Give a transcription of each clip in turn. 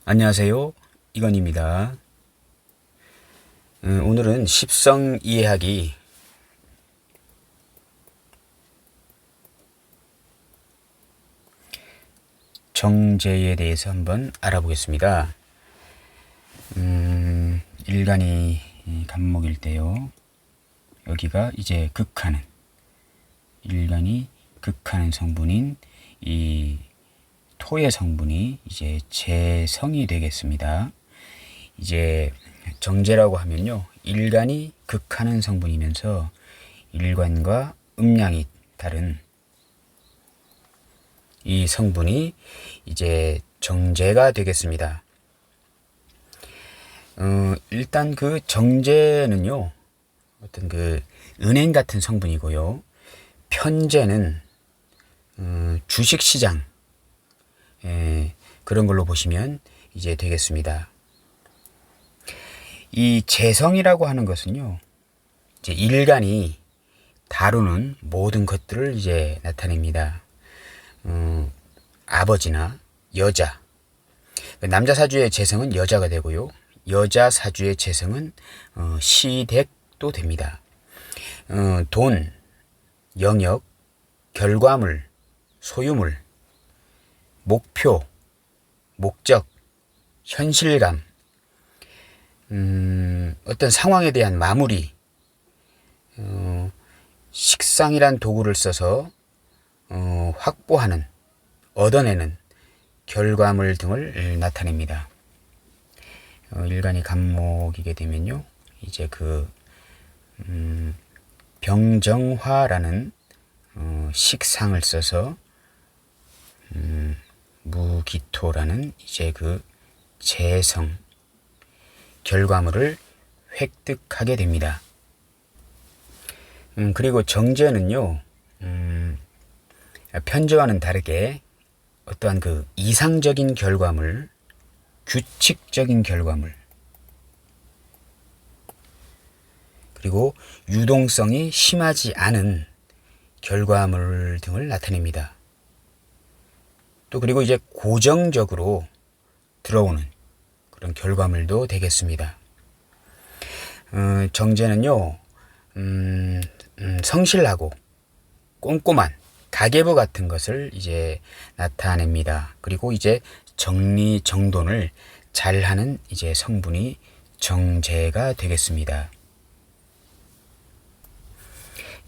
안녕하세요. 이건입니다. 오늘은 십성 이해하기 정제에 대해서 한번 알아보겠습니다. 일간이 간목일 때요. 여기가 이제 극하는, 일간이 극하는 성분인 이 토의 성분이 이제 재성이 되겠습니다. 이제 정제라고 하면요, 일간이 극하는 성분이면서 일간과 음양이 다른 이 성분이 이제 정제가 되겠습니다. 일단 그 정제는요, 어떤 그 은행 같은 성분이고요. 편제는 주식시장, 그런 걸로 보시면 이제 되겠습니다. 이 재성이라고 하는 것은요, 이제 일간이 다루는 모든 것들을 이제 나타냅니다. 아버지나 여자, 남자 사주의 재성은 여자가 되고요, 여자 사주의 재성은 시댁도 됩니다. 돈, 영역, 결과물, 소유물, 목표, 목적, 현실감, 어떤 상황에 대한 마무리, 식상이란 도구를 써서 확보하는, 얻어내는 결과물 등을 나타냅니다. 일간이 간목이게 되면요, 이제 그 병정화라는 식상을 써서 무기토라는 이제 그 재성, 결과물을 획득하게 됩니다. 그리고 정제는요, 편제와는 다르게 어떠한 그 이상적인 결과물, 규칙적인 결과물, 그리고 유동성이 심하지 않은 결과물 등을 나타냅니다. 또 그리고 이제 고정적으로 들어오는 그런 결과물도 되겠습니다. 정제는요, 성실하고 꼼꼼한 가계부 같은 것을 이제 나타냅니다. 그리고 이제 정리정돈을 잘하는 이제 성분이 정제가 되겠습니다.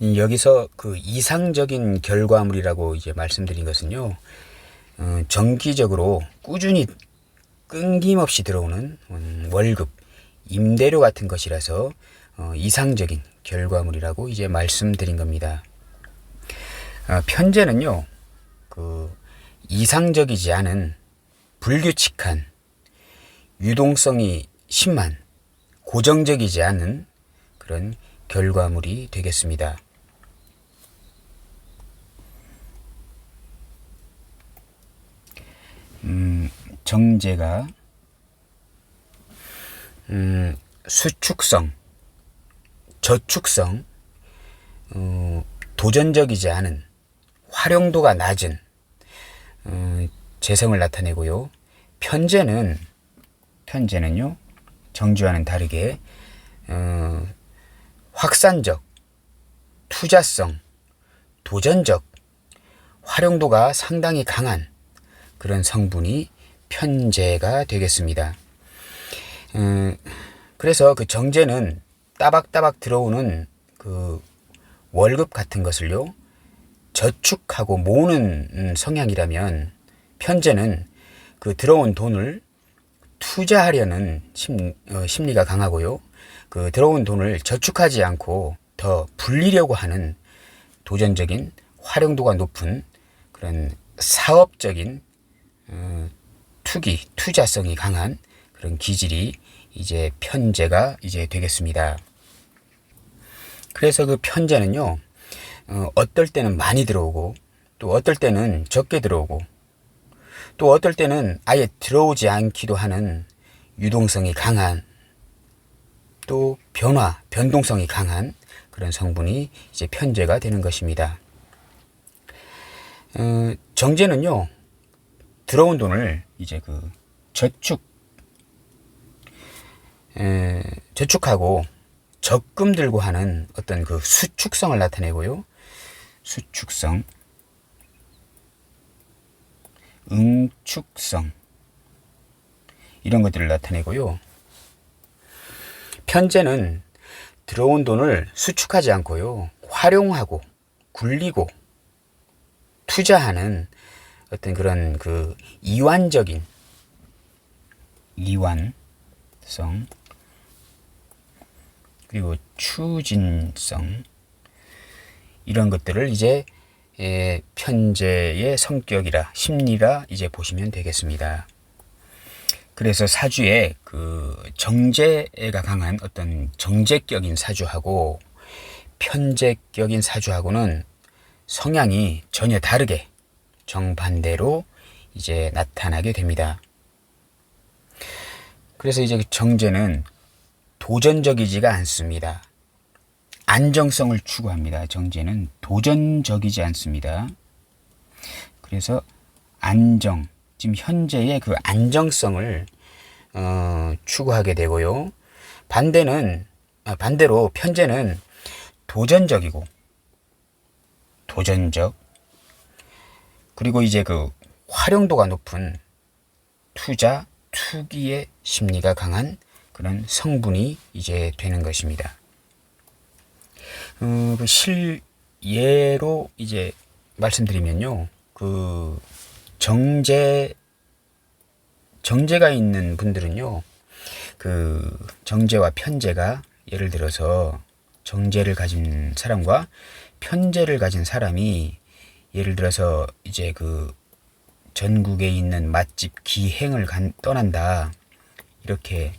여기서 그 이상적인 결과물이라고 이제 말씀드린 것은요, 정기적으로 꾸준히 끊김없이 들어오는 월급, 임대료 같은 것이라서 이상적인 결과물이라고 이제 말씀드린 겁니다. 편제는요, 그 이상적이지 않은 불규칙한, 유동성이 심한, 고정적이지 않은 그런 결과물이 되겠습니다. 정제가 수축성, 저축성, 도전적이지 않은, 활용도가 낮은 재성을 나타내고요. 편제는요, 정제와는 다르게 확산적, 투자성, 도전적, 활용도가 상당히 강한 그런 성분이 편제가 되겠습니다. 그래서 그 정제는 따박따박 들어오는 그 월급 같은 것을요, 저축하고 모으는 성향이라면, 편제는 그 들어온 돈을 투자하려는 심리가 강하고요, 그 들어온 돈을 저축하지 않고 더 불리려고 하는 도전적인, 활용도가 높은 그런 사업적인 투자성이 강한 그런 기질이 이제 편제가 이제 되겠습니다. 그래서 그 편제는요, 어떨 때는 많이 들어오고, 또 어떨 때는 적게 들어오고, 또 어떨 때는 아예 들어오지 않기도 하는 유동성이 강한, 또 변동성이 강한 그런 성분이 이제 편제가 되는 것입니다. 정제는요, 들어온 돈을 이제 그 저축하고 적금 들고 하는 어떤 그 수축성을 나타내고요. 수축성, 응축성, 이런 것들을 나타내고요. 편재는 들어온 돈을 수축하지 않고요, 활용하고 굴리고 투자하는 어떤 그런 그 이완성, 그리고 추진성, 이런 것들을 이제 편재의 성격이라, 심리라 이제 보시면 되겠습니다. 그래서 사주에 그 정제가 강한 어떤 정제격인 사주하고 편제격인 사주하고는 성향이 전혀 다르게 정반대로 이제 나타나게 됩니다. 그래서 이제 정제는 도전적이지가 않습니다. 안정성을 추구합니다. 정제는 도전적이지 않습니다. 그래서 안정, 지금 현재의 그 안정성을 추구하게 되고요. 반대로 편재는 도전적, 그리고 이제 그 활용도가 높은 투기의 심리가 강한 그런 성분이 이제 되는 것입니다. 그 실예로 이제 말씀드리면요, 그 정제가 있는 분들은요, 그 정제와 편제가, 예를 들어서 정제를 가진 사람과 편제를 가진 사람이 예를 들어서 이제 그 전국에 있는 맛집 기행을 떠난다, 이렇게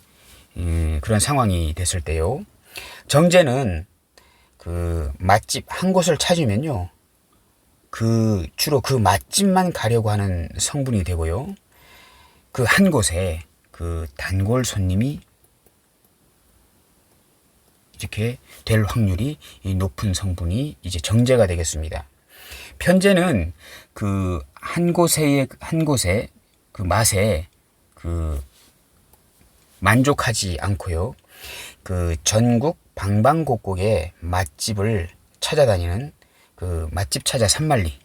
그런 상황이 됐을 때요, 정제는 그 맛집 한 곳을 찾으면요, 주로 그 맛집만 가려고 하는 성분이 되고요, 그 한 곳에 그 단골 손님이 이렇게 될 확률이 높은 성분이 이제 정제가 되겠습니다. 편제는 그 한 곳에 그 맛에 그 만족하지 않고요, 그 전국 방방곡곡에 맛집을 찾아다니는 그 맛집 찾아 산만리,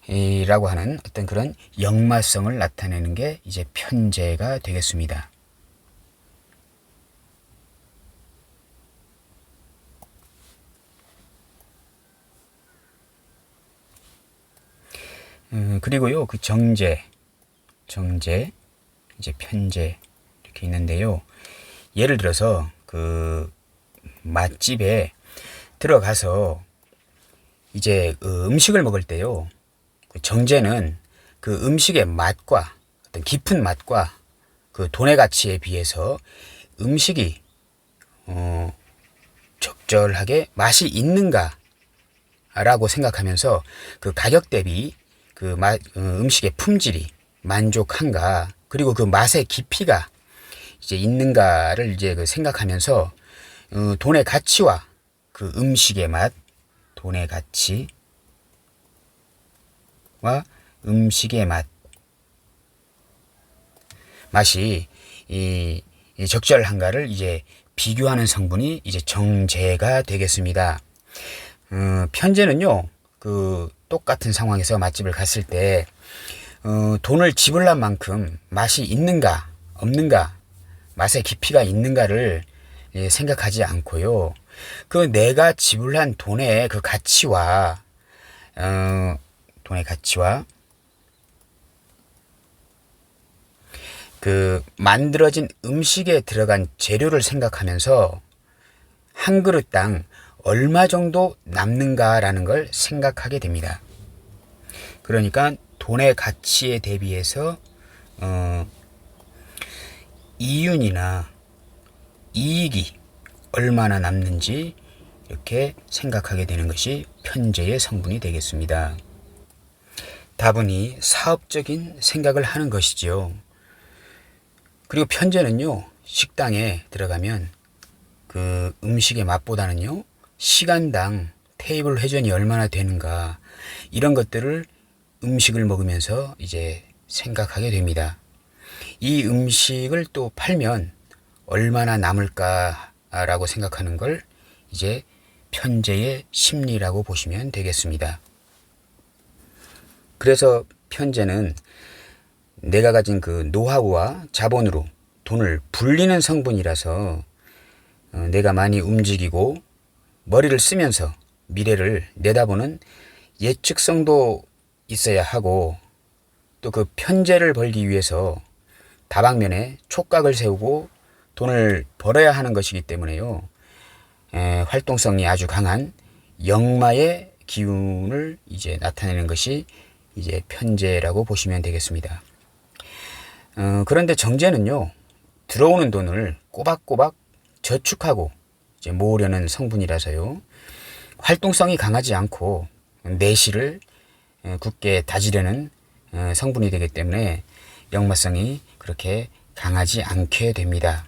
이라고 하는 어떤 그런 역마성을 나타내는 게 이제 편제가 되겠습니다. 그리고요, 그 정제, 이제 편제, 이렇게 있는데요. 예를 들어서 그 맛집에 들어가서 이제 음식을 먹을 때요, 그 정제는 그 음식의 맛과 어떤 깊은 맛과 그 돈의 가치에 비해서 음식이 적절하게 맛이 있는가라고 생각하면서 그 가격 대비 그 음식의 품질이 만족한가, 그리고 그 맛의 깊이가 이제 있는가를 이제 그 생각하면서 돈의 가치와 그 음식의 맛, 돈의 가치와 음식의 맛이 이 적절한가를 이제 비교하는 성분이 이제 정제가 되겠습니다. 편제는요, 그 똑같은 상황에서 맛집을 갔을 때 돈을 지불한 만큼 맛이 있는가 없는가, 맛의 깊이가 있는가를 생각하지 않고요, 그 내가 지불한 돈의 그 가치와 그 만들어진 음식에 들어간 재료를 생각하면서 한 그릇당 얼마 정도 남는가라는 걸 생각하게 됩니다. 그러니까 돈의 가치에 대비해서 이윤이나 이익이 얼마나 남는지 이렇게 생각하게 되는 것이 편제의 성분이 되겠습니다. 다분히 사업적인 생각을 하는 것이지요. 그리고 편제는요, 식당에 들어가면 그 음식의 맛보다는요, 시간당 테이블 회전이 얼마나 되는가, 이런 것들을 음식을 먹으면서 이제 생각하게 됩니다. 이 음식을 또 팔면 얼마나 남을까라고 생각하는 걸 이제 편재의 심리라고 보시면 되겠습니다. 그래서 편재는 내가 가진 그 노하우와 자본으로 돈을 불리는 성분이라서 내가 많이 움직이고 머리를 쓰면서 미래를 내다보는 예측성도 있어야 하고, 또 그 편재를 벌기 위해서 다방면에 촉각을 세우고 돈을 벌어야 하는 것이기 때문에요. 활동성이 아주 강한 역마의 기운을 이제 나타내는 것이 이제 편재라고 보시면 되겠습니다. 그런데 정제는요, 들어오는 돈을 꼬박꼬박 저축하고 이제 모으려는 성분이라서요, 활동성이 강하지 않고 내실을 굳게 다지려는 성분이 되기 때문에 역마성이 그렇게 강하지 않게 됩니다.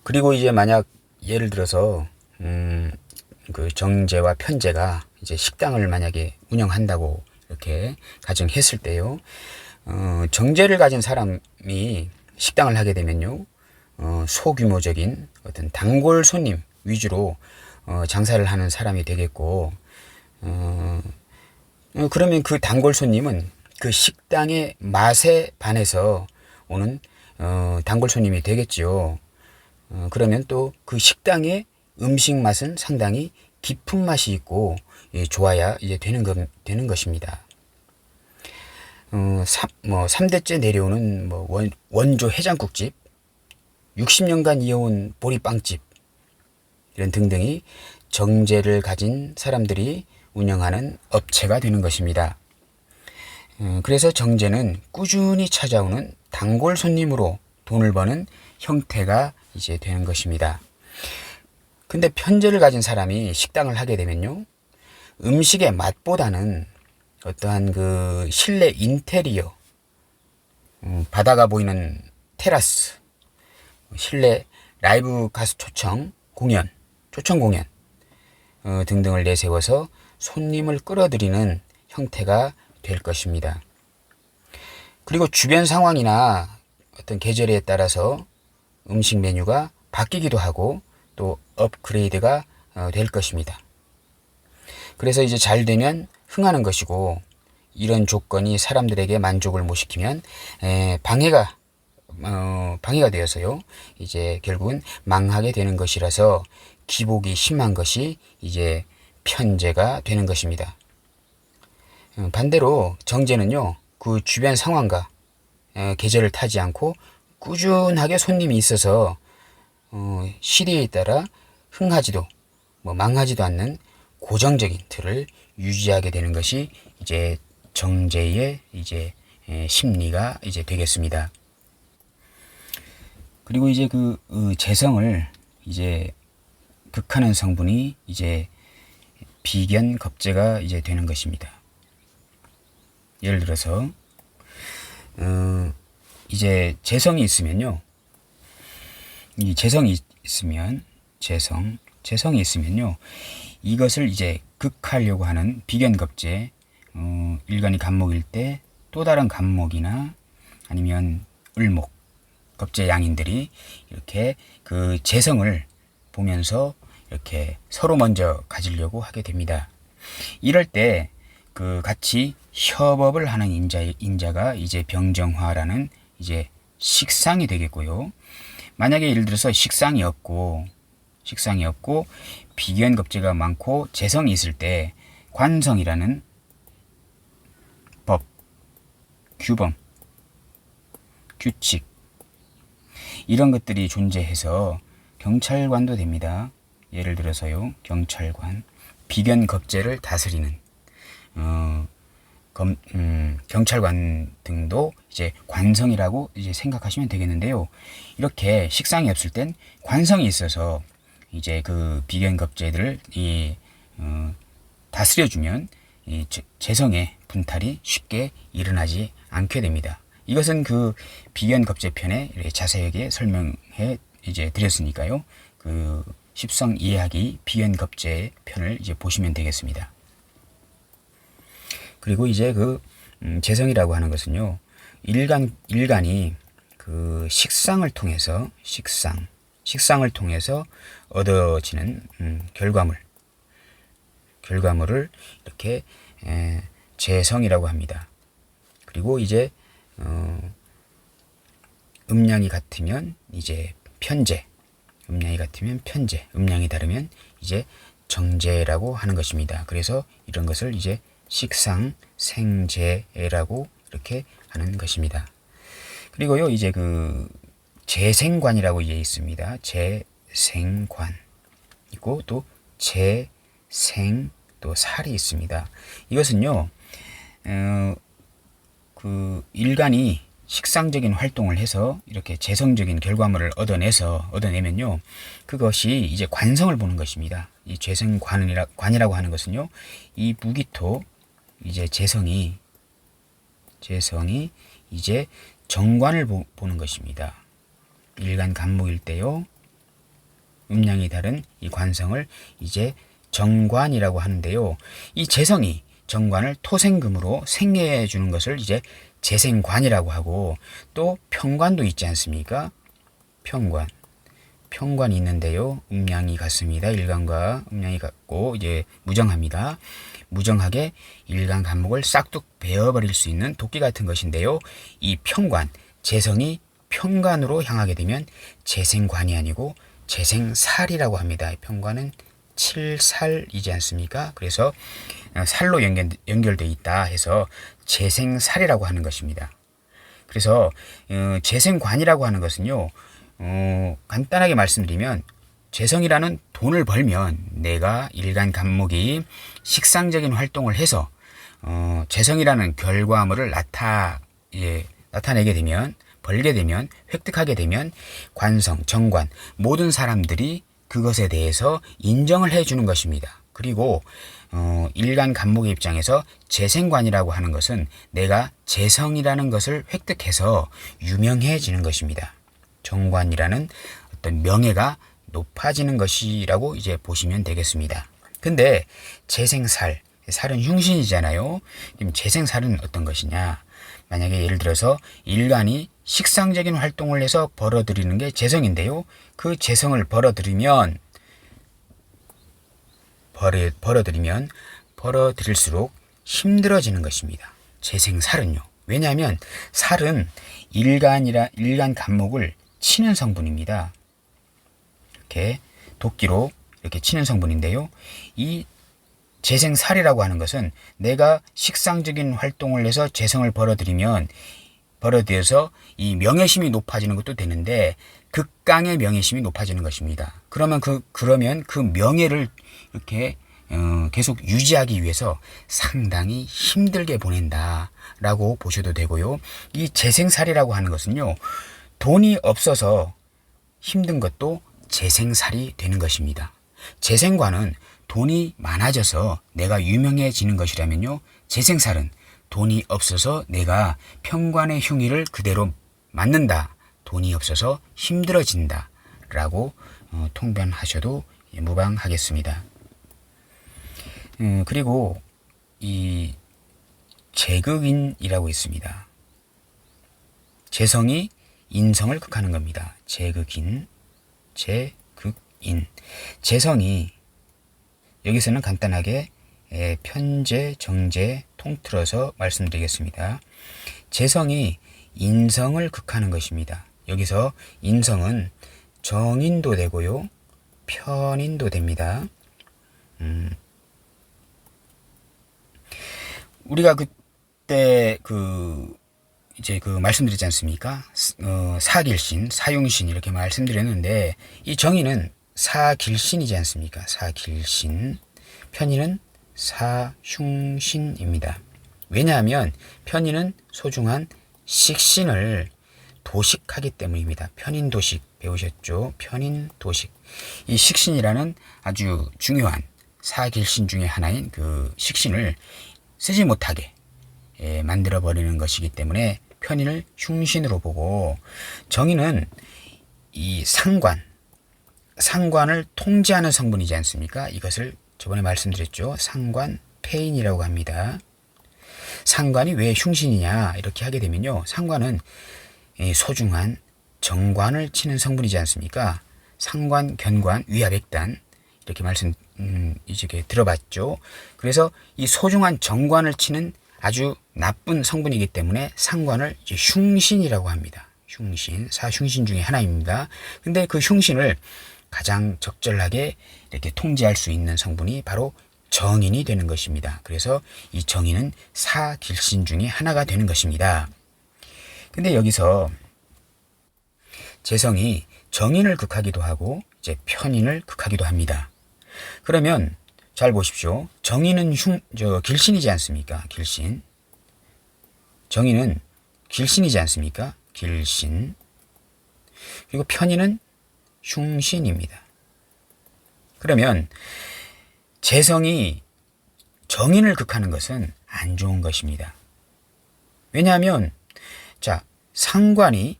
그리고 이제 만약 예를 들어서 그 정제와 편제가 이제 식당을 만약에 운영한다고 이렇게 가정했을 때요, 정제를 가진 사람이 식당을 하게 되면요, 소규모적인 어떤 단골 손님 위주로 장사를 하는 사람이 되겠고, 그러면 그 단골 손님은 그 식당의 맛에 반해서 오는 단골 손님이 되겠죠. 그러면 또 그 식당의 음식 맛은 상당히 깊은 맛이 있고 좋아야 이제 되는 것입니다. 3대째 내려오는 원조 해장국집, 60년간 이어온 보리빵집, 이런 등등이 정제를 가진 사람들이 운영하는 업체가 되는 것입니다. 그래서 정제는 꾸준히 찾아오는 단골 손님으로 돈을 버는 형태가 이제 되는 것입니다. 근데 편제를 가진 사람이 식당을 하게 되면요, 음식의 맛보다는 어떠한 그 실내 인테리어, 바다가 보이는 테라스, 실내 라이브 가수 초청 공연 등등을 내세워서 손님을 끌어들이는 형태가 될 것입니다. 그리고 주변 상황이나 어떤 계절에 따라서 음식 메뉴가 바뀌기도 하고 또 업그레이드가 될 것입니다. 그래서 이제 잘 되면 흥하는 것이고, 이런 조건이 사람들에게 만족을 못 시키면 방해가 되어서요, 이제 결국은 망하게 되는 것이라서 기복이 심한 것이 이제 편제가 되는 것입니다. 반대로 정제는요, 그 주변 상황과 계절을 타지 않고 꾸준하게 손님이 있어서 시대에 따라 흥하지도 망하지도 않는 고정적인 틀을 유지하게 되는 것이 이제 정제의 이제 심리가 이제 되겠습니다. 그리고 이제 그 재성을 이제 극하는 성분이 이제 비견겁제가 이제 되는 것입니다. 예를 들어서 이제 재성이 있으면요, 이 재성이 있으면요, 이것을 이제 극하려고 하는 비견겁제, 일간이 간목일 때 또 다른 간목이나 아니면 을목 겁제 양인들이 이렇게 그 재성을 보면서 이렇게 서로 먼저 가지려고 하게 됩니다. 이럴 때 그 같이 협업을 하는 인자가 이제 병정화라는 이제 식상이 되겠고요. 만약에 예를 들어서 식상이 없고 비견겁제가 많고 재성이 있을 때 관성이라는 법, 규범, 규칙, 이런 것들이 존재해서 경찰관도 됩니다. 예를 들어서요, 경찰관, 비견겁제를 다스리는 경찰관 등도 이제 관성이라고 이제 생각하시면 되겠는데요. 이렇게 식상이 없을 땐 관성이 있어서 이제 그 비견겁제들을 다스려주면 이 재성의 분탈이 쉽게 일어나지 않게 됩니다. 이것은 그 비견겁제편에 자세하게 설명해 이제 드렸으니까요. 그 십성 이해하기 비연겁제 편을 이제 보시면 되겠습니다. 그리고 이제 재성이라고 하는 것은요, 일간이 그 식상을 통해서 식상을 통해서 얻어지는 결과물을 이렇게 재성이라고 합니다. 그리고 이제 음양이 같으면 이제 편재, 음양이 다르면 이제 정재라고 하는 것입니다. 그래서 이런 것을 이제 식상, 생재라고 이렇게 하는 것입니다. 그리고요, 이제 재생관이라고 이제 있습니다. 재생관 있고 또 재생 또 살이 있습니다. 이것은요, 일간이 식상적인 활동을 해서 이렇게 재성적인 결과물을 얻어내면요, 그것이 이제 관성을 보는 것입니다. 이 재생관이라고 하는 것은요, 이 무기토 이제 재성이 이제 정관을 보는 것입니다. 일간 간목일 때요, 음양이 다른 이 관성을 이제 정관이라고 하는데요, 이 재성이 정관을 토생금으로 생해해 주는 것을 이제 재생관이라고 하고, 또 편관도 있지 않습니까? 편관이 있는데요, 음양이 같습니다. 일간과 음양이 같고 이제 무정합니다. 무정하게 일간 간목을 싹둑 베어버릴 수 있는 도끼 같은 것인데요, 이 편관, 재성이 편관으로 향하게 되면 재생관이 아니고 재생살이라고 합니다. 편관은 칠살이지 않습니까? 그래서 살로 연결되어 있다 해서 재생살이라고 하는 것입니다. 그래서 재생관이라고 하는 것은요, 간단하게 말씀드리면, 재성이라는 돈을 벌면 내가 일간 간목이 식상적인 활동을 해서 재성이라는 결과물을 나타내게 되면, 벌게 되면, 획득하게 되면 관성, 정관, 모든 사람들이 그것에 대해서 인정을 해주는 것입니다. 그리고 일간 간목의 입장에서 재생관이라고 하는 것은 내가 재성이라는 것을 획득해서 유명해지는 것입니다. 정관이라는 어떤 명예가 높아지는 것이라고 이제 보시면 되겠습니다. 근데 재생살, 살은 흉신이잖아요. 그럼 재생살은 어떤 것이냐? 만약에 예를 들어서 일간이 식상적인 활동을 해서 벌어들이는 게 재성인데요, 그 재성을 벌어들일수록 힘들어지는 것입니다. 재생살은요. 왜냐하면 살은 일간 간목을 치는 성분입니다. 이렇게 도끼로 이렇게 치는 성분인데요, 이 재생살이라고 하는 것은 내가 식상적인 활동을 해서 재성을 벌어들여서 이 명예심이 높아지는 것도 되는데, 극강의 명예심이 높아지는 것입니다. 그러면 그 명예를 이렇게 계속 유지하기 위해서 상당히 힘들게 보낸다라고 보셔도 되고요. 이 재생살이라고 하는 것은요, 돈이 없어서 힘든 것도 재생살이 되는 것입니다. 재생관은 돈이 많아져서 내가 유명해지는 것이라면요, 재생살은 돈이 없어서 내가 편관의 흉의를 그대로 맞는다, 돈이 없어서 힘들어진다 라고 통변하셔도 무방하겠습니다. 그리고 이 재극인이라고 있습니다. 재성이 인성을 극하는 겁니다. 재극인. 재성이 여기서는 간단하게 편재, 정재 통틀어서 말씀드리겠습니다. 재성이 인성을 극하는 것입니다. 여기서 인성은 정인도 되고요, 편인도 됩니다. 우리가 그때 이제 말씀드렸지 않습니까? 사길신, 사용신 이렇게 말씀드렸는데, 이 정의는 사길신이지 않습니까? 사길신. 편의는 사흉신입니다. 왜냐하면 편의는 소중한 식신을 도식하기 때문입니다. 편인도식 배우셨죠? 편인도식. 이 식신이라는 아주 중요한 사길신 중에 하나인 그 식신을 쓰지 못하게 만들어버리는 것이기 때문에 편인을 흉신으로 보고, 정의는 이 상관, 상관을 통제하는 성분이지 않습니까? 이것을 저번에 말씀드렸죠. 상관폐인이라고 합니다. 상관이 왜 흉신이냐 이렇게 하게 되면요. 상관은 소중한 정관을 치는 성분이지 않습니까? 상관, 견관, 위압액단 이렇게 말씀 이제 들어봤죠. 그래서 이 소중한 정관을 치는 아주 나쁜 성분이기 때문에 상관을 이제 흉신이라고 합니다. 흉신, 사흉신 중에 하나입니다. 근데 그 흉신을 가장 적절하게 이렇게 통제할 수 있는 성분이 바로 정인이 되는 것입니다. 그래서 이 정인은 사길신 중에 하나가 되는 것입니다. 근데 여기서 재성이 정인을 극하기도 하고 이제 편인을 극하기도 합니다. 그러면 잘 보십시오. 정인은 길신이지 않습니까? 길신. 정인은 길신이지 않습니까? 길신. 그리고 편인은 흉신입니다. 그러면 재성이 정인을 극하는 것은 안 좋은 것입니다. 왜냐하면 자, 상관이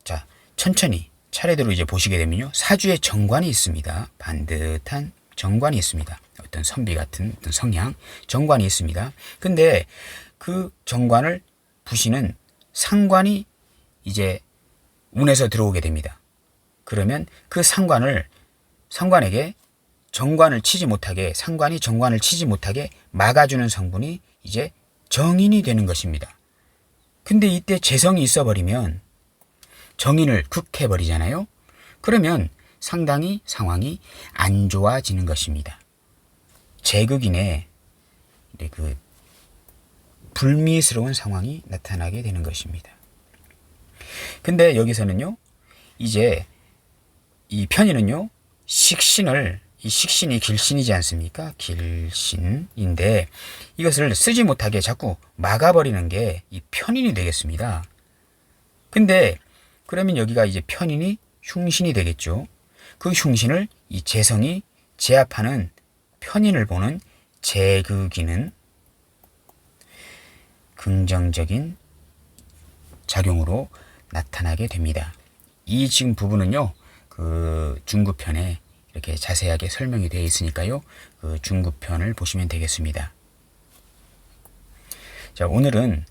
자, 천천히 차례대로 이제 보시게 되면요. 사주에 정관이 있습니다. 반듯한 정관이 있습니다. 어떤 선비 같은 어떤 성향, 정관이 있습니다. 근데 그 정관을 부시는 상관이 이제 운에서 들어오게 됩니다. 그러면 그 상관에게 정관을 치지 못하게, 상관이 정관을 치지 못하게 막아주는 성분이 이제 정인이 되는 것입니다. 근데 이때 재성이 있어버리면 정인을 극해버리잖아요. 그러면 상당히 상황이 안 좋아지는 것입니다. 제극인의 그 불미스러운 상황이 나타나게 되는 것입니다. 근데 여기서는요, 이제 이 편인은요, 이 식신이 길신이지 않습니까? 길신인데 이것을 쓰지 못하게 자꾸 막아버리는 게 이 편인이 되겠습니다. 근데 그러면 여기가 이제 편인이 흉신이 되겠죠. 그 흉신을 이 재성이 제압하는 편인을 보는 제극인은 긍정적인 작용으로 나타나게 됩니다. 이 지금 부분은요, 그 중구편에 이렇게 자세하게 설명이 되어 있으니까요, 그 중구편을 보시면 되겠습니다. 자, 오늘은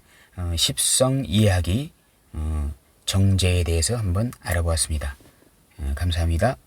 십성 이해하기 정제에 대해서 한번 알아보았습니다. 감사합니다.